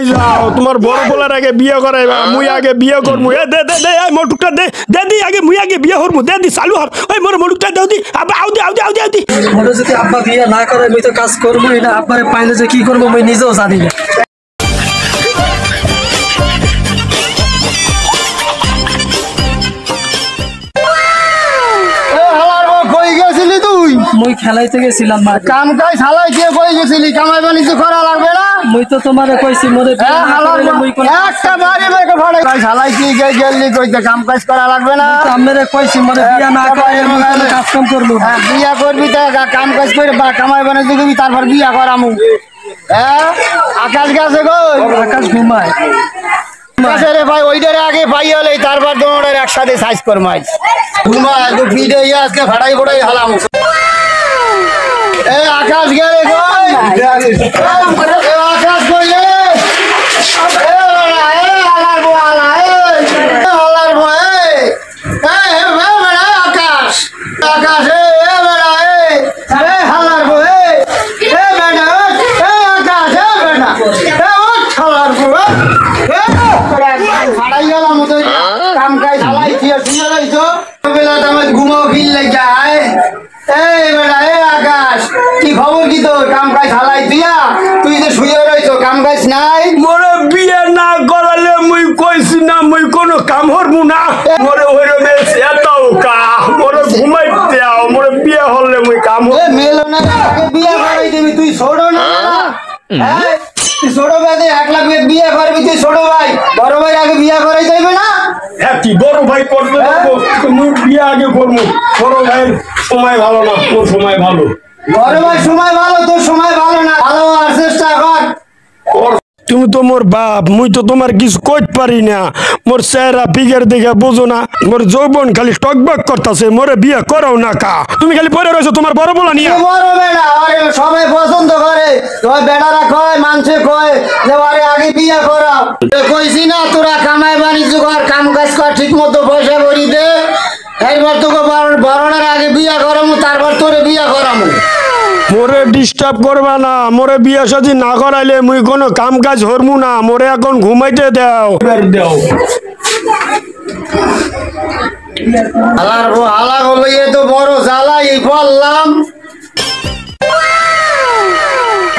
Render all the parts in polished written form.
কই যাও তোমার বড় বলার আগে বিয়ে করাইবা মুই আগে বিয়ে করমু এ দে দে দে এই মোটুকটা দে দে দি আগে মুই আগে বিয়ে করমু দে দি চালু হর ওই মোর মোটুকটা দাও দি আব্বা আউ দি আউ দি আউ দি আউ দি মোর যদি আব্বা বিয়ে না করে মুই তো কাজ করবই না আব্বারে পাইলে যে কি করব মুই নিজেও জানি না মুই খেলাইতে গেছিলাম মা কাম কাজ হালাই দিয়ে কই গেছিলি কামাই বাণিজ্য করা লাগবে না মুই তো তোমারে কইছি মোরে মুই কোন একটা বাড়ি মেকে ভাড়া কাজ হালাই দিয়ে গেলি কইতে কাম কাজ করা লাগবে না আমরে কইছি মোরে বিয়া না করে আমি কোনো কাজ কাম করব বিয়া করবি তা কাম কাজ করে বা কামাই বাণিজ্য করবি তারপর বিয়া করামু হ্যাঁ আকাশ গেছে কই আকাশ ঘুমায় রে ভাই ওইটারে আগে পাই হলে তারপর দোনোটার একসাথে সাইজ করমাই ঘুমায় তো ভিড়ে আজকে ভাড়াই ফোড়াই হালাম এ আকাশ গেলে কই আকাশ কইলে ঘুমাও ফিল যায় এই বেটা এ আকাশ কি খবর কি তোর কাম কাজ হালাই দিয়া তুই যে শুয়ে রইছো কাম কাজ নাই মোরে বিয়ে না করালে মুই কইছি না মুই কোনো কাম হরমু না মোরে ওইরমে এটাও কা মোরে ঘুমাইতে আও মোরে বিয়ে হলে মুই কাম এ মেলো না আগে বিয়ে করাই দিবি তুই ছোট না হ্যাঁ তুই ছোট ভাই 1 লাখ বিয়ে করবি তুই ছোট ভাই বড় ভাই আগে বিয়ে করাই যাইবে না হ্যাঁ কি বড় ভাই করবে মুই বিয়ে আগে করমু বড় ভাই সময় ভালো না তোর সময় ভালো বড় ভাই সময় ভালো তোর সময় ভালো না ভালো আর চেষ্টা কর তুমি তো মোর বাপ মুই তো তোমার কিছু কইতে পারি না মোর চেহারা ফিগার দেখে বুঝো না মোর যৌবন খালি টকবাক করতেছে মোরে বিয়ে করাও না কা তুমি খালি পড়ে রয়েছো তোমার বড় বলা নিয়ে বড় বেড়া আরে সবাই পছন্দ করে ওই বেড়ারা কয় মানুষে কয় যে আরে আগে বিয়ে করা কইছি না তোরা কামাই বাণিজ্য কর কাম কাজ কর ঠিক মতো পয়সা ভরি দে এরপর তোকে বড়নার আগে বিয়ে করামু তারপর তোরে বিয়ে করামু মোরে ডিস্টার্ব করবা না মোরে বিয়ে শাদী না করাইলে মুই কোনো কাম কাজ হরমু না মোরে এখন ঘুমাইতে দাও হালা হলো এ তো বড় জ্বালাই বললাম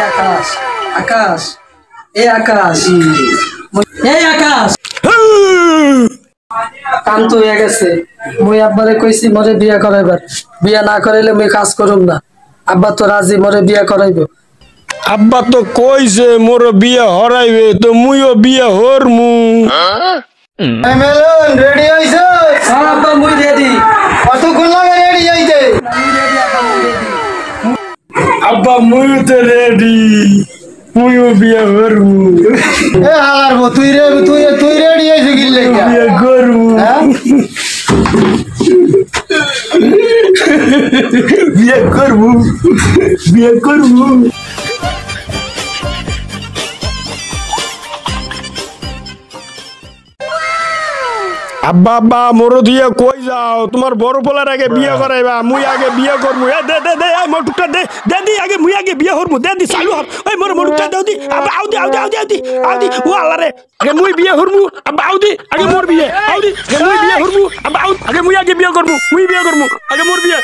আকাশ আকাশ এ আকাশ এই আকাশ কাম তো হয়ে গেছে মুই আব্বারে কইছি মোরে বিয়া করাইবার বিয়া না করাইলে মুই কাজ করুম না আব্বা তো রাজি মোরে বিয়া করাইব আব্বা তো কইছে মোর বিয়ে হরাইবে তো মুইও বিয়ে হরমু মেলন রেডি হইছো হ্যাঁ আব্বা মুই রেডি কতক্ষণ লাগে রেডি হইতে আব্বা মুই তো রেডি মুইও বিয়ে হরমু এ হালার বো তুই রেডি হইছো কি লাগা বিয়ে করমু বিয়ে করবো বিয়ে করবো আব্বা আব্বা মোর দিয়ে কই যাও তোমার বড় পোলার আগে বিয়ে করাইবা মুই আগে বিয়ে করমু এ দে দে দে এই মোটুকটা দে দে দি আগে মুই আগে বিয়ে করমু দে দি চালু হর ওই মোর মোটুকটা দাও দি আব্বা আউ দি আউ দি আউ দি আউ দি আউ দি ও আল্লাহ রে আগে মুই বিয়ে করমু আব্বা আউ দি আগে মোর বিয়ে আউ দি আগে মুই বিয়ে করমু আব্বা আউ আগে মুই আগে বিয়ে করমু মুই বিয়ে করমু আগে মোর বিয়ে